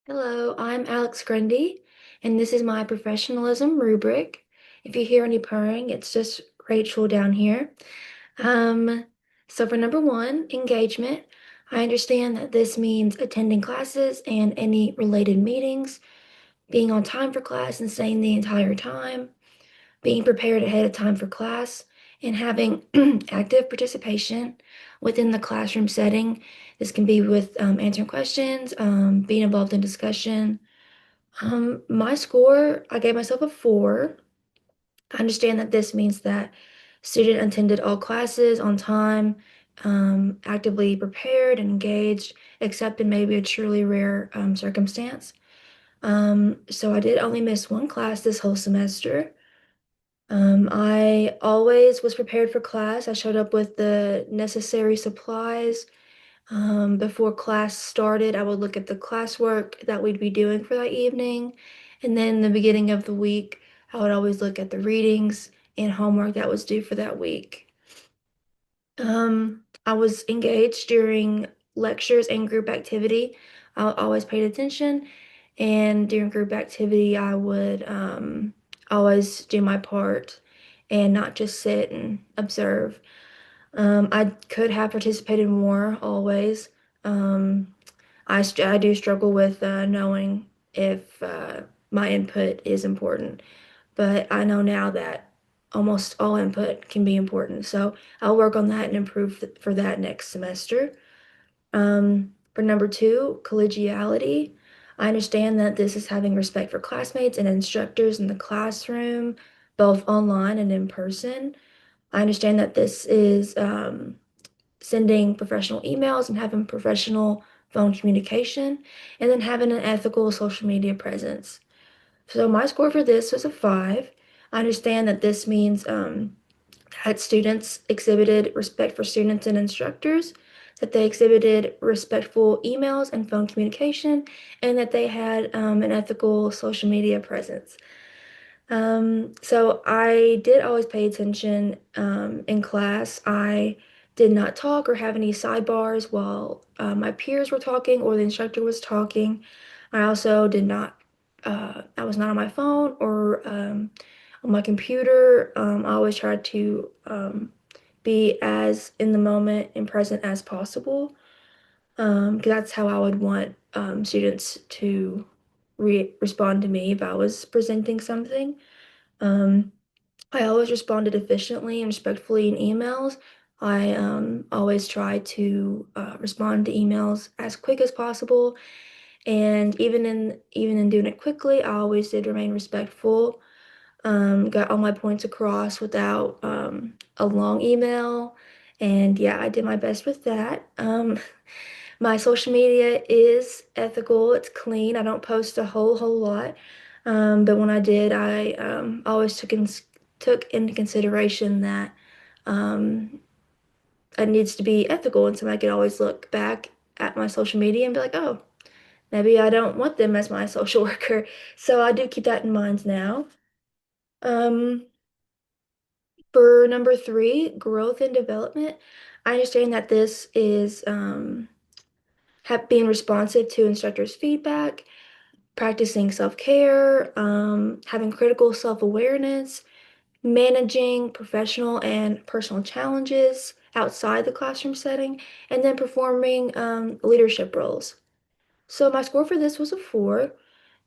Hello, I'm Alex Grundy, and this is my professionalism rubric. If you hear any purring, it's just Rachel down here. Um, so for number one, engagement, I understand that this means attending classes and any related meetings, being on time for class and staying the entire time, being prepared ahead of time for class, and having active participation within the classroom setting. This can be with answering questions, being involved in discussion. My score, I gave myself a 4. I understand that this means that student attended all classes on time, actively prepared and engaged, except in maybe a truly rare circumstance. So I did only miss one class this whole semester. I always was prepared for class. I showed up with the necessary supplies. Before class started, I would look at the classwork that we'd be doing for that evening. And then in the beginning of the week, I would always look at the readings and homework that was due for that week. I was engaged during lectures and group activity. I always paid attention, and during group activity, I would always do my part and not just sit and observe. I could have participated more always. Um, I do struggle with knowing if my input is important, but I know now that almost all input can be important. So I'll work on that and improve for that next semester. For number two, collegiality. I understand that this is having respect for classmates and instructors in the classroom, both online and in person. I understand that this is sending professional emails and having professional phone communication, and then having an ethical social media presence. So my score for this was a 5. I understand that this means that students exhibited respect for students and instructors, that they exhibited respectful emails and phone communication, and that they had an ethical social media presence. So I did always pay attention in class. I did not talk or have any sidebars while my peers were talking or the instructor was talking. I also did not, I was not on my phone or on my computer. I always tried to be as in the moment and present as possible, because that's how I would want students to respond to me if I was presenting something. Um, I always responded efficiently and respectfully in emails. I always try to respond to emails as quick as possible, and even in doing it quickly, I always did remain respectful. Got all my points across without a long email, and yeah, I did my best with that. My social media is ethical, it's clean. I don't post a whole lot. But when I did, I always took into consideration that um, it needs to be ethical. And so I could always look back at my social media and be like, oh, maybe I don't want them as my social worker. So I do keep that in mind now. Um, for number three, growth and development, I understand that this is being responsive to instructors' feedback, practicing self-care, having critical self-awareness, managing professional and personal challenges outside the classroom setting, and then performing leadership roles. So my score for this was a 4.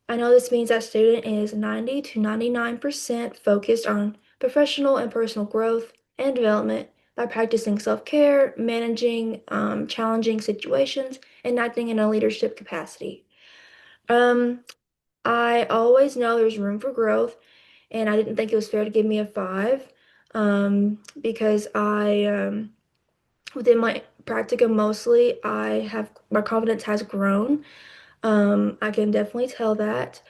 I know this means that student is 90 to 99% focused on professional and personal growth and development by practicing self-care, managing challenging situations, and acting in a leadership capacity. Um, I always know there's room for growth, and I didn't think it was fair to give me a 5, because within my practicum mostly, my confidence has grown. I can definitely tell that.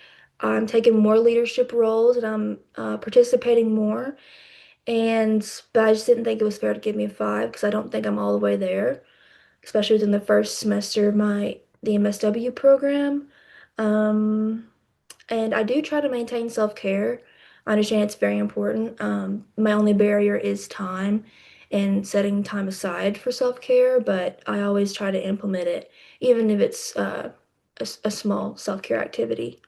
I'm taking more leadership roles and I'm participating more. But I just didn't think it was fair to give me a 5 because I don't think I'm all the way there, especially within the first semester of the MSW program. Um, and I do try to maintain self-care. I understand it's very important. My only barrier is time and setting time aside for self-care, but I always try to implement it, even if it's a small self-care activity.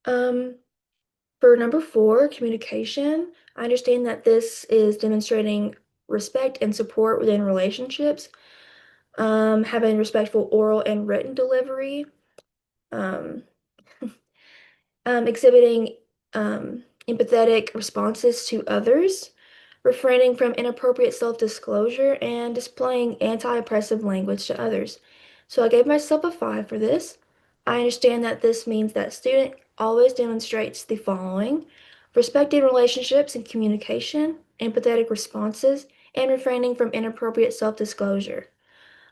Um, for number four, communication, I understand that this is demonstrating respect and support within relationships, having respectful oral and written delivery, um, exhibiting empathetic responses to others, refraining from inappropriate self-disclosure, and displaying anti-oppressive language to others. So I gave myself a 5 for this. I understand that this means that student always demonstrates the following: respecting relationships and communication, empathetic responses, and refraining from inappropriate self-disclosure.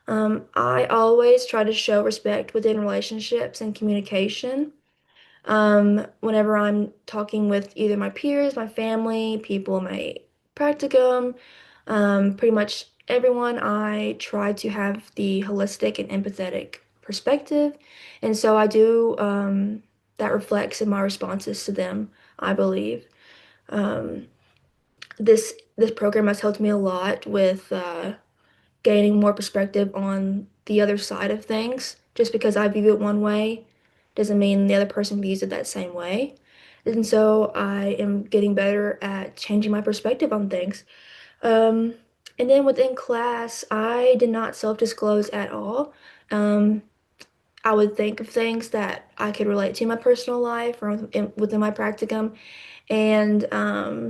I always try to show respect within relationships and communication. Whenever I'm talking with either my peers, my family, people in my practicum, pretty much everyone, I try to have the holistic and empathetic perspective. And so I do, that reflects in my responses to them, I believe. Um, this program has helped me a lot with gaining more perspective on the other side of things. Just because I view it one way doesn't mean the other person views it that same way. And so I am getting better at changing my perspective on things. Um, and then within class, I did not self-disclose at all. Um, I would think of things that I could relate to in my personal life or within my practicum, and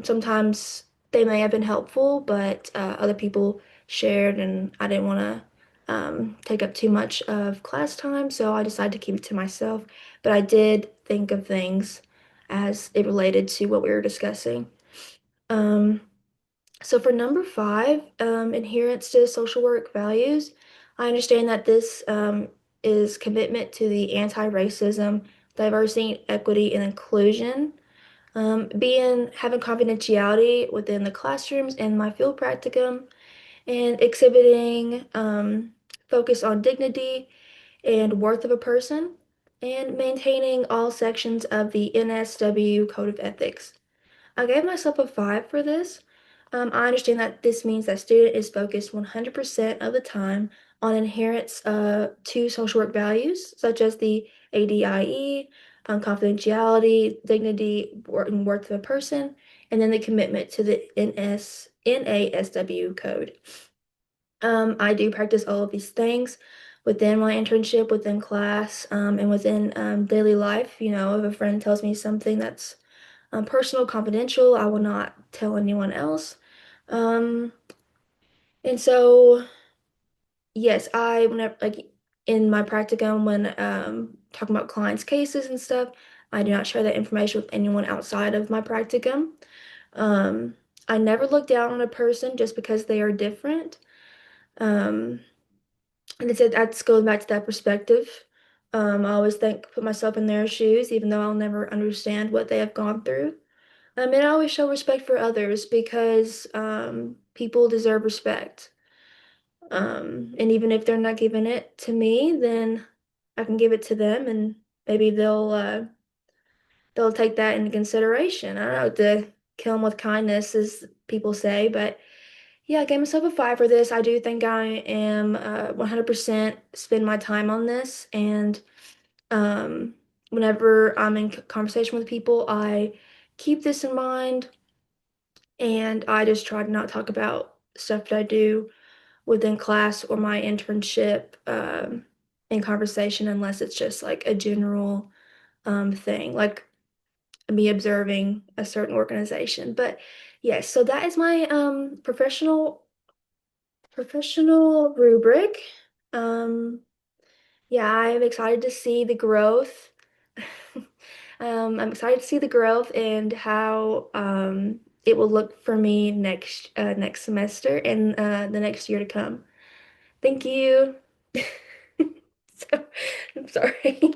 sometimes they may have been helpful, but other people shared, and I didn't want to take up too much of class time, so I decided to keep it to myself. But I did think of things as it related to what we were discussing. Um, so for number five, adherence to social work values, I understand that this is commitment to the anti-racism, diversity, equity, and inclusion. Being having confidentiality within the classrooms and my field practicum, and exhibiting focus on dignity and worth of a person, and maintaining all sections of the NSW Code of Ethics. I gave myself a 5 for this. I understand that this means that student is focused 100% of the time on adherence to social work values, such as the ADIE, confidentiality, dignity, and worth of a person, and then the commitment to the NASW code. I do practice all of these things within my internship, within class, and within daily life. You know, if a friend tells me something that's personal, confidential, I will not tell anyone else. Um, and so, yes, whenever, like in my practicum, when talking about clients' cases and stuff, I do not share that information with anyone outside of my practicum. Um, I never look down on a person just because they are different. Um, and it said that's going back to that perspective. I always put myself in their shoes, even though I'll never understand what they have gone through. And I always show respect for others because people deserve respect. And even if they're not giving it to me, then I can give it to them, and maybe they'll take that into consideration. I don't know, to kill them with kindness, as people say, but yeah, I gave myself a 5 for this. I do think I am 100% spend my time on this, and um, whenever I'm in conversation with people, I keep this in mind. And I just try to not talk about stuff that I do within class or my internship in conversation unless it's just like a general thing, like me observing a certain organization. But yes, so that is my professional rubric. Um, yeah, I'm excited to see the growth. I'm excited to see the growth and how it will look for me next semester and the next year to come. Thank you. So, I'm sorry.